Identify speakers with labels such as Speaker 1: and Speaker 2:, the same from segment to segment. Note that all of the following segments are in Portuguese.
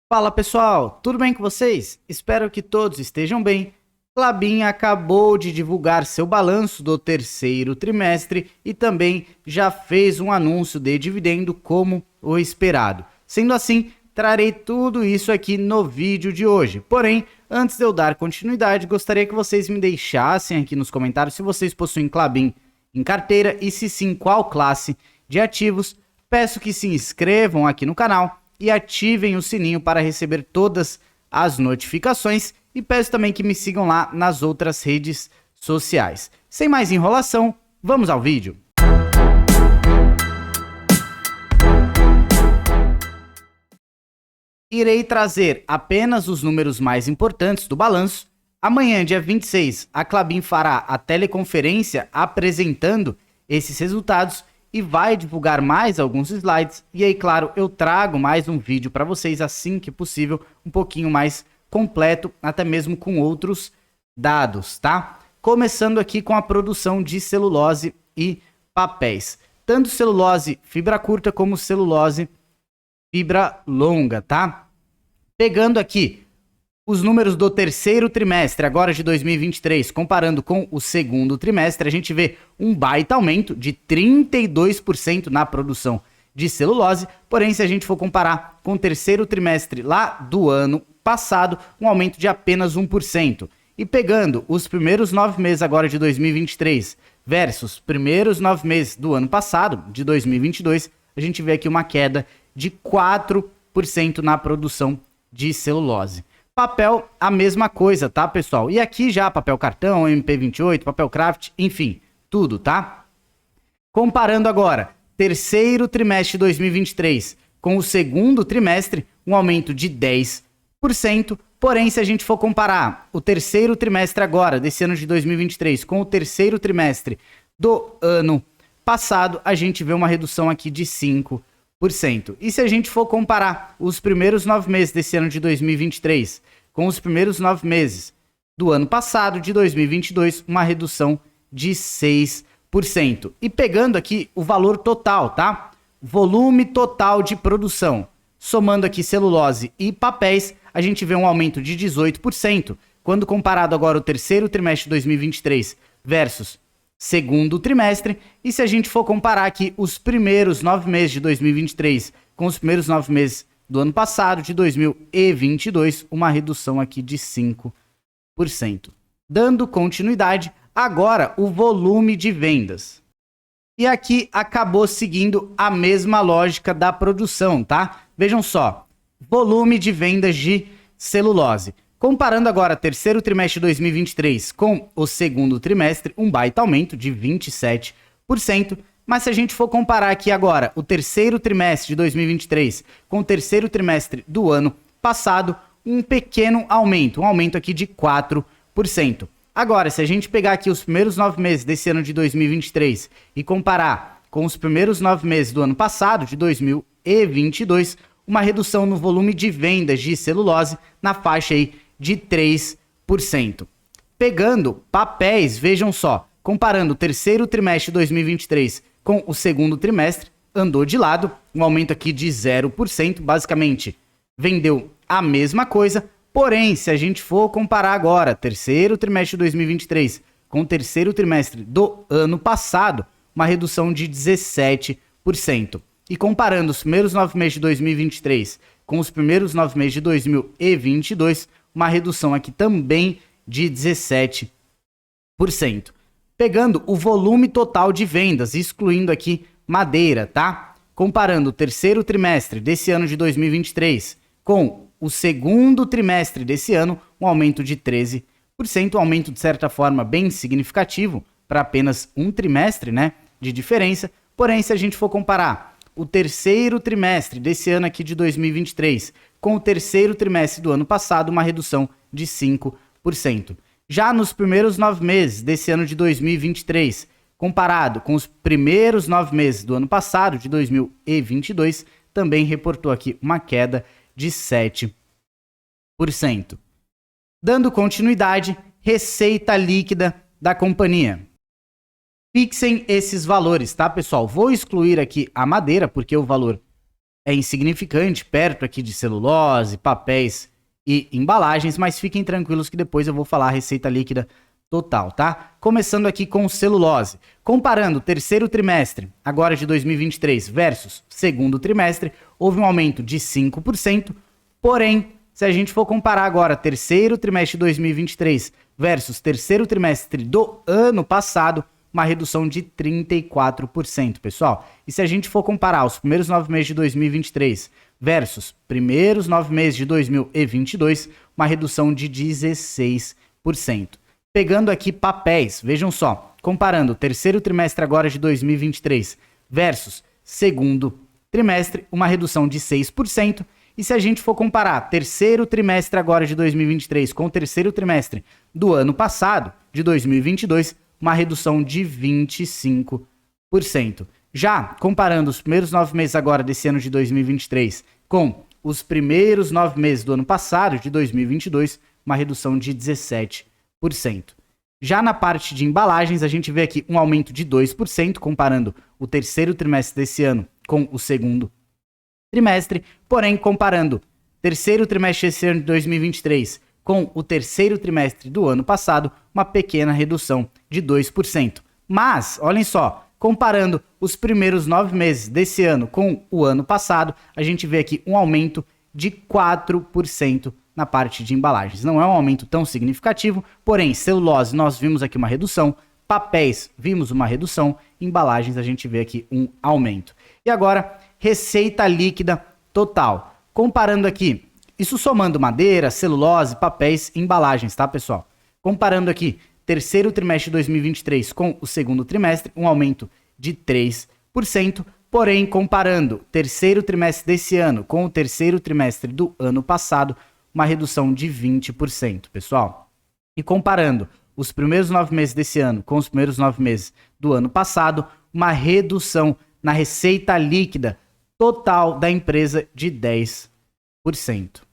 Speaker 1: Fala pessoal, tudo bem com vocês? Espero que todos estejam bem. Klabin acabou de divulgar seu balanço do terceiro trimestre e também já fez um anúncio de dividendo como o esperado. Sendo assim, trarei tudo isso aqui no vídeo de hoje. Porém, antes de eu dar continuidade, gostaria que vocês me deixassem aqui nos comentários se vocês possuem Klabin em carteira e se sim, qual classe de ativos. Peço que se inscrevam aqui no canal e ativem o sininho para receber todas as notificações e peço também que me sigam lá nas outras redes sociais. Sem mais enrolação, vamos ao vídeo. Irei trazer apenas os números mais importantes do balanço. Amanhã, dia 26, a Klabin fará a teleconferência apresentando esses resultados e vai divulgar mais alguns slides. E aí, claro, eu trago mais um vídeo para vocês assim que possível, um pouquinho mais completo, até mesmo com outros dados, tá? Começando aqui com a produção de celulose e papéis. Tanto celulose fibra curta como celulose fibra longa, tá? Pegando aqui os números do terceiro trimestre, agora de 2023, comparando com o segundo trimestre, a gente vê um baita aumento de 32% na produção de celulose. Porém, se a gente for comparar com o terceiro trimestre lá do ano passado, um aumento de apenas 1%. E pegando os primeiros 9 meses agora de 2023 versus primeiros 9 meses do ano passado, de 2022, a gente vê aqui uma queda de 4% na produção de celulose. Papel, a mesma coisa, tá, pessoal? E aqui já papel cartão, MP28, papel craft, enfim, tudo, tá? Comparando agora, terceiro trimestre de 2023 com o segundo trimestre, um aumento de 10%. Porém, se a gente for comparar o terceiro trimestre agora, desse ano de 2023, com o terceiro trimestre do ano passado, a gente vê uma redução aqui de 5%. E se a gente for comparar os primeiros 9 meses desse ano de 2023 com os primeiros 9 meses do ano passado, de 2022, uma redução de 6%. E pegando aqui o valor total, tá? Volume total de produção, somando aqui celulose e papéis, a gente vê um aumento de 18%, quando comparado agora o terceiro trimestre de 2023 versus segundo trimestre. E se a gente for comparar aqui os primeiros 9 meses de 2023 com os primeiros 9 meses do ano passado, de 2022, uma redução aqui de 5%. Dando continuidade, agora o volume de vendas. E aqui acabou seguindo a mesma lógica da produção, tá? Vejam só, volume de vendas de celulose. Comparando agora o terceiro trimestre de 2023 com o segundo trimestre, um baita aumento de 27%. Mas se a gente for comparar aqui agora o terceiro trimestre de 2023 com o terceiro trimestre do ano passado, um pequeno aumento, um aumento aqui de 4%. Agora, se a gente pegar aqui os primeiros 9 meses desse ano de 2023 e comparar com os primeiros 9 meses do ano passado, de 2022, uma redução no volume de vendas de celulose na faixa aí de 3%. Pegando papéis, vejam só, comparando o terceiro trimestre de 2023 com o segundo trimestre, andou de lado, um aumento aqui de 0%, basicamente vendeu a mesma coisa. Porém, se a gente for comparar agora terceiro trimestre de 2023 com o terceiro trimestre do ano passado, uma redução de 17%. E comparando os primeiros 9 meses de 2023 com os primeiros 9 meses de 2022, uma redução aqui também de 17%. Pegando o volume total de vendas, excluindo aqui madeira, tá? Comparando o terceiro trimestre desse ano de 2023 com o segundo trimestre desse ano, um aumento de 13%, um aumento de certa forma bem significativo para apenas um trimestre, né, de diferença. Porém, se a gente for comparar o terceiro trimestre desse ano aqui de 2023 com o terceiro trimestre do ano passado, uma redução de 5%. Já nos primeiros 9 meses desse ano de 2023, comparado com os primeiros 9 meses do ano passado, de 2022, também reportou aqui uma queda de 7%. Dando continuidade, receita líquida da companhia. Fixem esses valores, tá, pessoal? Vou excluir aqui a madeira, porque o valor é insignificante, perto aqui de celulose, papéis e embalagens, mas fiquem tranquilos que depois eu vou falar a receita líquida total, tá? Começando aqui com celulose. Comparando o terceiro trimestre, agora de 2023, versus segundo trimestre, houve um aumento de 5%, porém, se a gente for comparar agora terceiro trimestre de 2023 versus terceiro trimestre do ano passado, uma redução de 34%, pessoal. E se a gente for comparar os primeiros 9 meses de 2023 versus primeiros 9 meses de 2022, uma redução de 16%. Pegando aqui papéis, vejam só, comparando o terceiro trimestre agora de 2023 versus segundo trimestre, uma redução de 6%. E se a gente for comparar terceiro trimestre agora de 2023 com o terceiro trimestre do ano passado, de 2022, uma redução de 25%. Já comparando os primeiros 9 meses agora desse ano de 2023 com os primeiros 9 meses do ano passado, de 2022, uma redução de 17%. Já na parte de embalagens, a gente vê aqui um aumento de 2%, comparando o terceiro trimestre desse ano com o segundo trimestre. Porém, comparando terceiro trimestre desse ano de 2023 com o terceiro trimestre do ano passado, uma pequena redução de 2%. Mas, olhem só, comparando os primeiros 9 meses desse ano com o ano passado, a gente vê aqui um aumento de 4% na parte de embalagens. Não é um aumento tão significativo, porém, celulose nós vimos aqui uma redução, papéis vimos uma redução, embalagens a gente vê aqui um aumento. E agora, receita líquida total. Comparando aqui, isso somando madeira, celulose, papéis e embalagens, tá, pessoal? Comparando aqui, terceiro trimestre de 2023 com o segundo trimestre, um aumento de 3%. Porém, comparando terceiro trimestre desse ano com o terceiro trimestre do ano passado, uma redução de 20%, pessoal. E comparando os primeiros 9 meses desse ano com os primeiros 9 meses do ano passado, uma redução na receita líquida total da empresa de 10%.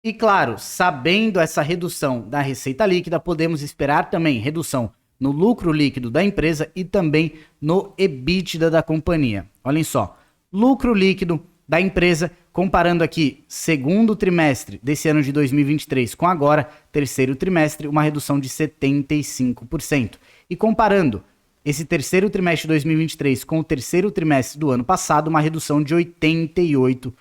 Speaker 1: E claro, sabendo essa redução da receita líquida, podemos esperar também redução no lucro líquido da empresa e também no EBITDA da companhia. Olhem só, lucro líquido da empresa, comparando aqui segundo trimestre desse ano de 2023 com agora, terceiro trimestre, uma redução de 75%. E comparando esse terceiro trimestre de 2023 com o terceiro trimestre do ano passado, uma redução de 88%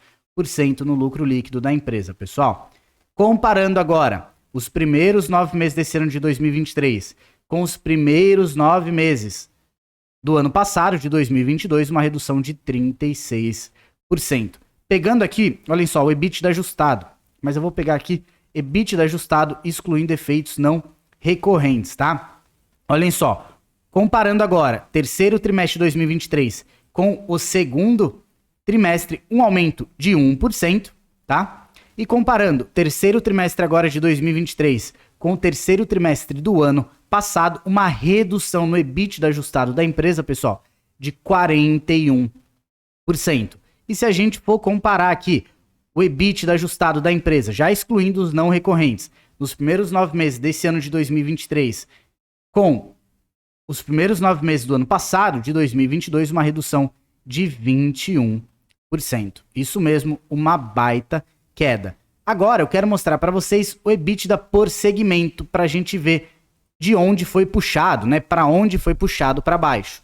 Speaker 1: no lucro líquido da empresa, pessoal. Comparando agora os primeiros 9 meses desse ano de 2023 com os primeiros 9 meses do ano passado, de 2022, uma redução de 36%. Pegando aqui, olhem só, o EBITDA ajustado. Mas eu vou pegar aqui EBITDA ajustado, excluindo efeitos não recorrentes, tá? Olhem só, comparando agora terceiro trimestre de 2023 com o segundo trimestre, um aumento de 1%, tá? E comparando terceiro trimestre agora de 2023 com o terceiro trimestre do ano passado, uma redução no EBITDA ajustado da empresa, pessoal, de 41%. E se a gente for comparar aqui o EBITDA ajustado da empresa, já excluindo os não recorrentes, nos primeiros 9 meses desse ano de 2023, com os primeiros 9 meses do ano passado, de 2022, uma redução de 21%. Isso mesmo, uma baita queda. Agora eu quero mostrar para vocês o EBITDA por segmento, para a gente ver de onde foi puxado, né? Para onde foi puxado para baixo.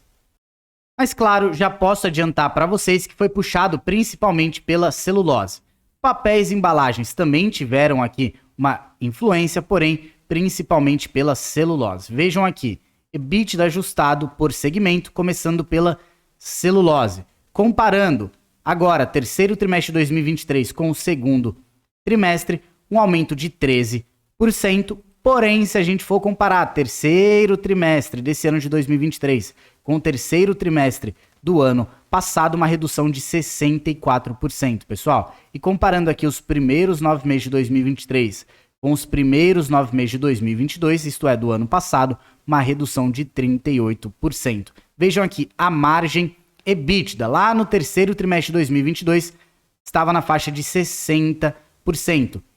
Speaker 1: Mas claro, já posso adiantar para vocês que foi puxado principalmente pela celulose. Papéis e embalagens também tiveram aqui uma influência, porém principalmente pela celulose. Vejam aqui, EBITDA ajustado por segmento, começando pela celulose. Comparando agora terceiro trimestre de 2023 com o segundo trimestre, um aumento de 13%. Porém, se a gente for comparar terceiro trimestre desse ano de 2023 com o terceiro trimestre do ano passado, uma redução de 64%, pessoal. E comparando aqui os primeiros 9 meses de 2023 com os primeiros 9 meses de 2022, isto é, do ano passado, uma redução de 38%. Vejam aqui, a margem EBITDA lá no terceiro trimestre de 2022 estava na faixa de 60%.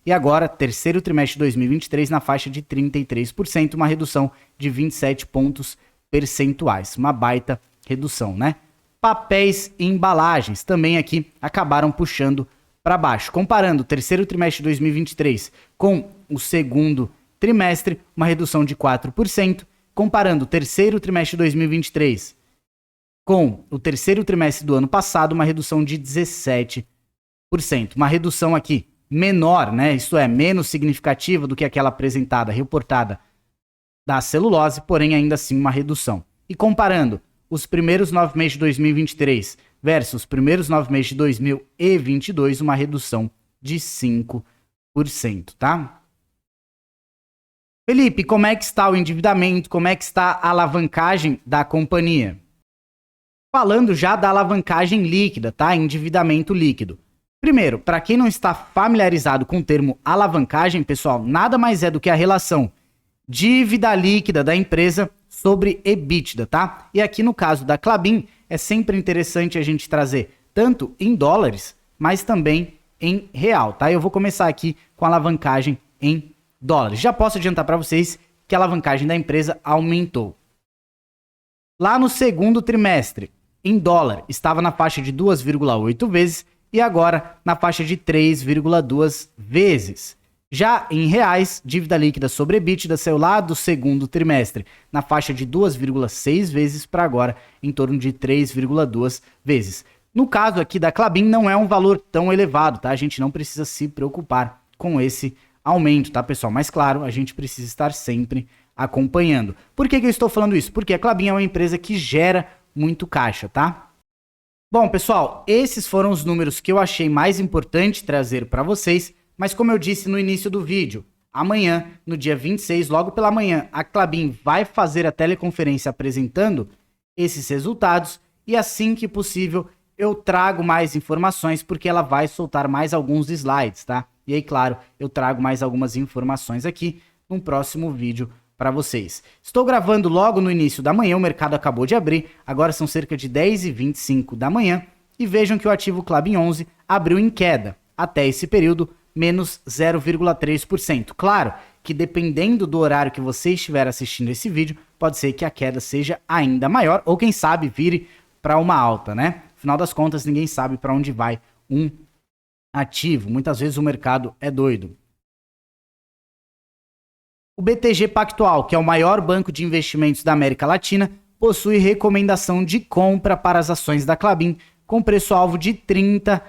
Speaker 1: E agora, terceiro trimestre de 2023, na faixa de 33%, uma redução de 27 pontos percentuais. Uma baita redução, né? papéis e embalagens também aqui acabaram puxando para baixo. Comparando o terceiro trimestre de 2023 com o segundo trimestre, uma redução de 4%. Comparando o terceiro trimestre de 2023 com o terceiro trimestre do ano passado, uma redução de 17%. Uma redução aqui menor, né? Isto é, menos significativa do que aquela apresentada, reportada da celulose, porém ainda assim uma redução. E comparando os primeiros 9 meses de 2023 versus os primeiros 9 meses de 2022, uma redução de 5%, tá? Felipe, como é que está o endividamento? Como é que está a alavancagem da companhia? Falando já da alavancagem líquida, tá? Endividamento líquido. Primeiro, para quem não está familiarizado com o termo alavancagem, pessoal, nada mais é do que a relação dívida líquida da empresa sobre EBITDA, tá? E aqui no caso da Klabin, é sempre interessante a gente trazer tanto em dólares, mas também em real, tá? Eu vou começar aqui com a alavancagem em dólares. Já posso adiantar para vocês que a alavancagem da empresa aumentou. Lá no segundo trimestre, em dólar, estava na faixa de 2,8 vezes e agora na faixa de 3,2 vezes. Já em reais, dívida líquida sobre EBITDA saiu lá do segundo trimestre na faixa de 2,6 vezes para agora em torno de 3,2 vezes. No caso aqui da Klabin não é um valor tão elevado, tá? A gente não precisa se preocupar com esse aumento, tá, pessoal? Mas claro, a gente precisa estar sempre acompanhando. Por que eu estou falando isso? Porque a Klabin é uma empresa que gera muito caixa, tá? Bom, pessoal, esses foram os números que eu achei mais importante trazer para vocês. Mas como eu disse no início do vídeo, amanhã, no dia 26, logo pela manhã, a Klabin vai fazer a teleconferência apresentando esses resultados e assim que possível eu trago mais informações porque ela vai soltar mais alguns slides, tá? E aí, claro, eu trago mais algumas informações aqui num próximo vídeo para vocês. Estou gravando logo no início da manhã, o mercado acabou de abrir, agora são cerca de 10h25 da manhã e vejam que o ativo Klabin 11 abriu em queda até esse período, menos 0,3%. Claro que dependendo do horário que você estiver assistindo esse vídeo, pode ser que a queda seja ainda maior ou quem sabe vire para uma alta, né? Afinal das contas, ninguém sabe para onde vai um ativo. Muitas vezes o mercado é doido. O BTG Pactual, que é o maior banco de investimentos da América Latina, possui recomendação de compra para as ações da Klabin com preço-alvo de R$ 30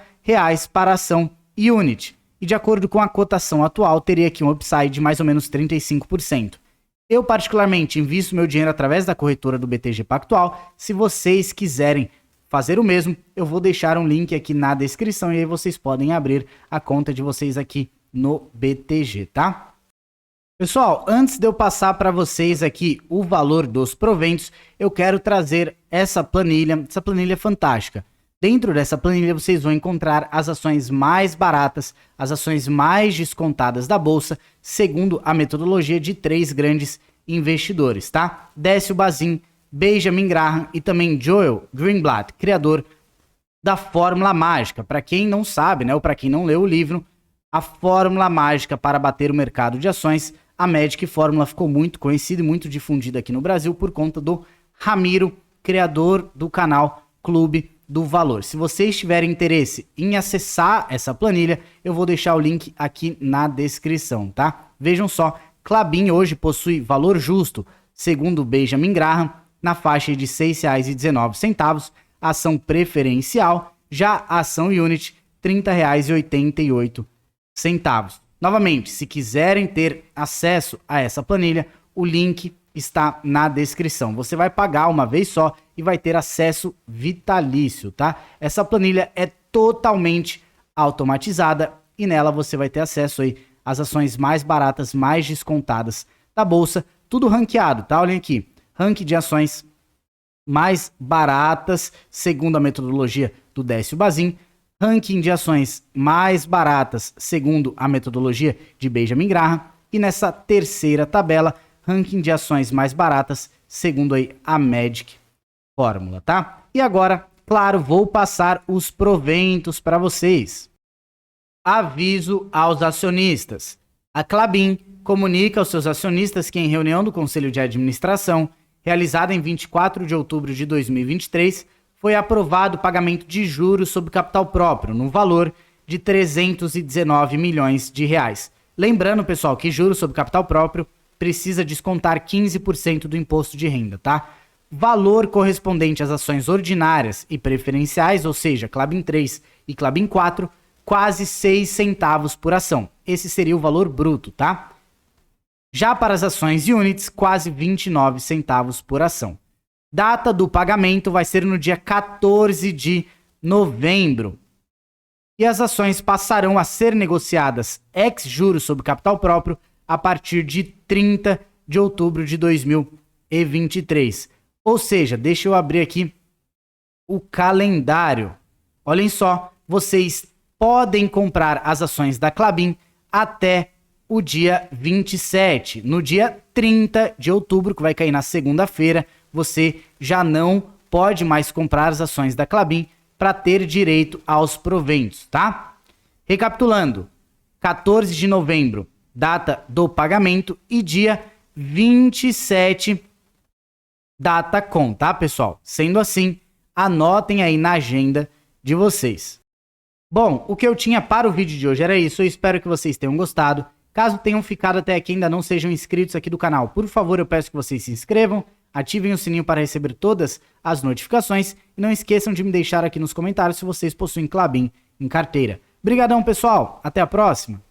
Speaker 1: para a ação Unity. E de acordo com a cotação atual, teria aqui um upside de mais ou menos 35%. Eu, particularmente, invisto meu dinheiro através da corretora do BTG Pactual. Se vocês quiserem fazer o mesmo, eu vou deixar um link aqui na descrição e aí vocês podem abrir a conta de vocês aqui no BTG, tá? Pessoal, antes de eu passar para vocês aqui o valor dos proventos, eu quero trazer essa planilha fantástica. Dentro dessa planilha vocês vão encontrar as ações mais baratas, as ações mais descontadas da bolsa, segundo a metodologia de 3 grandes investidores, tá? Décio Bazin, Benjamin Graham e também Joel Greenblatt, criador da Fórmula Mágica. Para quem não sabe, né, ou para quem não leu o livro, a Fórmula Mágica para bater o mercado de ações, a Magic Fórmula ficou muito conhecida e muito difundida aqui no Brasil por conta do Ramiro, criador do canal Clube do Valor. Se vocês tiverem interesse em acessar essa planilha, eu vou deixar o link aqui na descrição, tá? Vejam só, Klabin hoje possui valor justo, segundo Benjamin Graham, na faixa de R$ 6,19, a ação preferencial, já a ação Unity, R$ 30,88. Novamente, se quiserem ter acesso a essa planilha, o link está na descrição. Você vai pagar uma vez só e vai ter acesso vitalício, tá? Essa planilha é totalmente automatizada e nela você vai ter acesso aí às ações mais baratas, mais descontadas da bolsa, tudo ranqueado, tá? Olhem aqui, ranking de ações mais baratas, segundo a metodologia do Décio Bazin, ranking de ações mais baratas, segundo a metodologia de Benjamin Graham, e nessa terceira tabela, ranking de ações mais baratas, segundo aí a Magic Fórmula, tá? E agora, claro, vou passar os proventos para vocês. Aviso aos acionistas. A Klabin comunica aos seus acionistas que em reunião do Conselho de Administração, realizada em 24 de outubro de 2023, foi aprovado o pagamento de juros sobre capital próprio, no valor de 319 milhões de reais. Lembrando, pessoal, que juros sobre capital próprio precisa descontar 15% do imposto de renda, tá? Valor correspondente às ações ordinárias e preferenciais, ou seja, Klabin 3 e Klabin 4, quase 6 centavos por ação. Esse seria o valor bruto, tá? Já para as ações e units, quase 29 centavos por ação. Data do pagamento vai ser no dia 14 de novembro. E as ações passarão a ser negociadas ex-juros sobre capital próprio a partir de 30 de outubro de 2023. Ou seja, deixa eu abrir aqui o calendário. Olhem só, vocês podem comprar as ações da Klabin até o dia 27. No dia 30 de outubro, que vai cair na segunda-feira, você já não pode mais comprar as ações da Klabin para ter direito aos proventos, tá? Recapitulando, 14 de novembro, data do pagamento, e dia 27, data com, tá, pessoal? Sendo assim, anotem aí na agenda de vocês. Bom, o que eu tinha para o vídeo de hoje era isso. Eu espero que vocês tenham gostado. Caso tenham ficado até aqui e ainda não sejam inscritos aqui do canal, por favor, eu peço que vocês se inscrevam, ativem o sininho para receber todas as notificações e não esqueçam de me deixar aqui nos comentários se vocês possuem Klabin em carteira. Obrigadão, pessoal. Até a próxima.